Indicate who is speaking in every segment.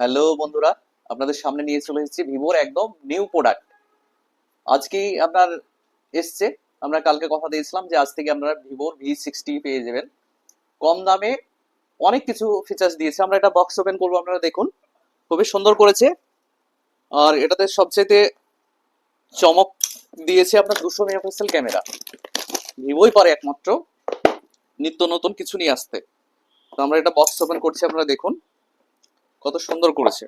Speaker 1: Hello বন্ধুরা, আপনাদের সামনে নিয়ে চলে এসেছি ভিভোর একদম নিউ প্রোডাক্ট। আজকেই আপনার এসছে। আমরা কালকে কথা দিয়েছিলাম যে আজ থেকে আপনারা ভিভোর V60 পেয়ে যাবেন কম দামে। অনেক কিছু ফিচার্স দিয়েছে। আমরা এটা বক্স ওপেন করবো, আপনারা দেখুন, খুবই সুন্দর করেছে। আর এটাতে সবচেয়ে চমক দিয়েছে আপনার 200 মেগাপিক্সেল ক্যামেরা। ভিভোই পারে একমাত্র নিত্য নতুন কিছু নিয়ে আসতে। তো আমরা এটা বক্স ওপেন করছি, আপনারা দেখুন কত সুন্দর করেছে।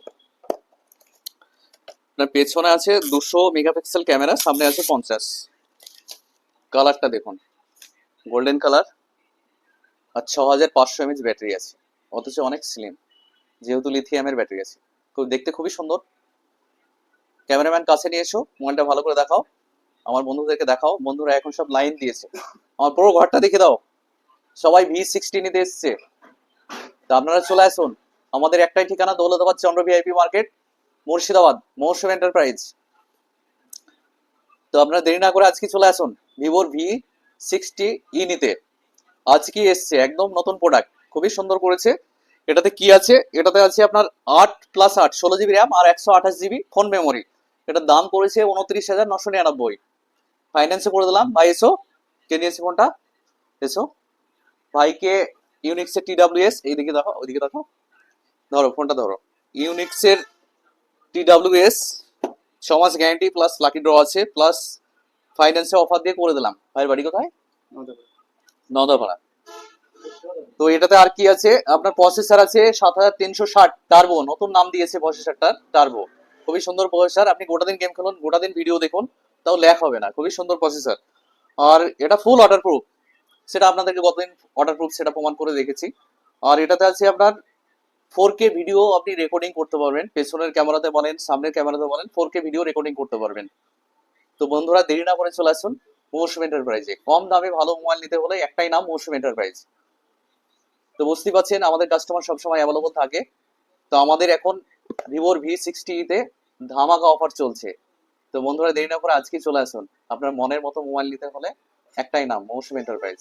Speaker 1: আপনার পেছনে আছে 200 মেগাপিক্সেল ক্যামেরা, সামনে আছে 50। কালারটা দেখুন, গোল্ডেন কালার। আর 6500 এমএইচ ব্যাটারি আছে, অথচ অনেক স্লিম, যেহেতু লিথিয়ামের ব্যাটারি আছে। খুব দেখতে খুবই সুন্দর। ক্যামেরাম্যান কাছে নিয়ে এসো, মোবাইলটা ভালো করে দেখাও, আমার বন্ধুদেরকে দেখাও। বন্ধুরা এখন সব লাইন দিয়েছে, আমার পুরো ঘরটা দেখে দাও, সবাই V60 নিতে এসছে। তা আপনারা চলে আসুন, আমাদের একটাই ঠিকানা, দৌলতাবাদ চন্দ্র ভিআইপি মার্কেট, মুর্শিদাবাদ, মৌসুম এন্টারপ্রাইজ। তো আপনারা দেরি না করে আজকে চলে আসুন ভিভোর V60 নিতে। আজকে এসছে একদম নতুন প্রোডাক্ট, খুবই সুন্দর করেছে। এটাতে কি আছে? এটাতে আছে আপনার 8+8 16 জিবি র্যাম আর 128 জিবি ফোন মেমোরি। এটার দাম পড়েছে 29,999। ফাইন্যান্সে করে দিলাম। ভাই এসো, কে নিয়েছে ফোনটা? এসো ভাইকে। ইউনিক্সের TWS, এইদিকে দেখো, ওইদিকে দেখো, ধরো ফোনটা ধরো। ইউনিক্সের TWS 6 মাস গ্যারান্টি প্লাস লাকি ড্র আছে, প্লাস ফাইন্যান্সে অফার দিয়ে করে দিলাম। ভাইয়ের বাড়ি কোথায়? নওদাপাড়া। তো এটাতে আর কি আছে? আপনার প্রসেসর আছে 7360 টার্বো, নতুন নাম দিয়েছে প্রসেসরটার, টার্বো। খুবই সুন্দর প্রসেসর। আপনি গোটা দিন গেম খেলুন, গোটা দিন ভিডিও দেখুন, তাও ল্যাগ হবে না। খুবই সুন্দর প্রসেসর। আর এটা ফুল ওয়াটার প্রুফ, সেটা আপনাদেরকে গতদিন ওয়াটার প্রুফ সেটা প্রমাণ করে দেখেছি। আর এটাতে আছে আপনার 4K ভিডিও আপনি রেকর্ডিং করতে পারবেন। পেছনের ক্যামেরাতে বলেন, সামনের ক্যামেরাতে বলেন, 4K ভিডিও রেকর্ডিং করতে পারবেন। তো বন্ধুরা দেরি না করে চলে আসুন মৌসুম এন্টারপ্রাইজে। কম দামে ভালো মোবাইল নিতে হলে একটাই নাম, মৌসুম এন্টারপ্রাইজ। তো বুঝতেই পারছেন আমাদের কাস্টমার সবসময় অ্যাভেলেবল থাকে। তো আমাদের এখন ভিভোর V60 ধামাকা অফার চলছে। তো বন্ধুরা দেরি না করে আজকে চলে আসুন। আপনার মনের মতো মোবাইল নিতে হলে একটাই নাম, মৌসুম এন্টারপ্রাইজ।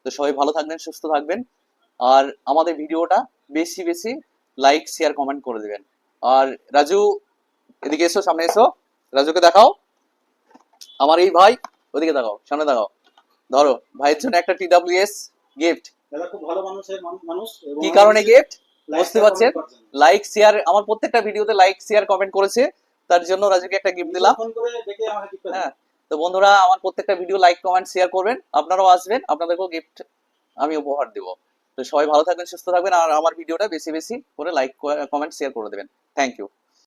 Speaker 1: তো সবাই ভালো থাকবেন, সুস্থ থাকবেন। আর আমাদের ভিডিওটা বেশি বেশি লাইক শেয়ার কমেন্ট করে দিবেন। আর রাজু, এদিকে এসো, সামনে এসো, রাজুকে দেখাও। আমার এই ভাই, ওদিকে দেখাও, সামনে দেখাও। ধরো ভাইয়ের জন্য একটা TWS গিফট।
Speaker 2: দাদা খুব ভালো মানুষ
Speaker 1: কি কারণে গিফট বুঝতে
Speaker 2: লাইক
Speaker 1: পারছেন?
Speaker 2: কমেন্ট করছেন।
Speaker 1: লাইক শেয়ার, আমার প্রত্যেকটা ভিডিওতে লাইক শেয়ার কমেন্ট করেছে, তার জন্য রাজুকে একটা গিফট দিলাম।
Speaker 2: ফোন করে ডেকে আমাকে গিফট
Speaker 1: হ্যাঁ, তো বন্ধুরা আমার প্রত্যেকটা ভিডিও লাইক কমেন্ট শেয়ার করবেন, আপনারাও আসবেন, আপনাদেরকেও গিফট আমি উপহার দেবো। তো সবাই ভালো থাকবেন, সুস্থ থাকবেন। আর আমার ভিডিওটা বেশি বেশি করে লাইক কমেন্ট শেয়ার করে দেবেন। Thank you.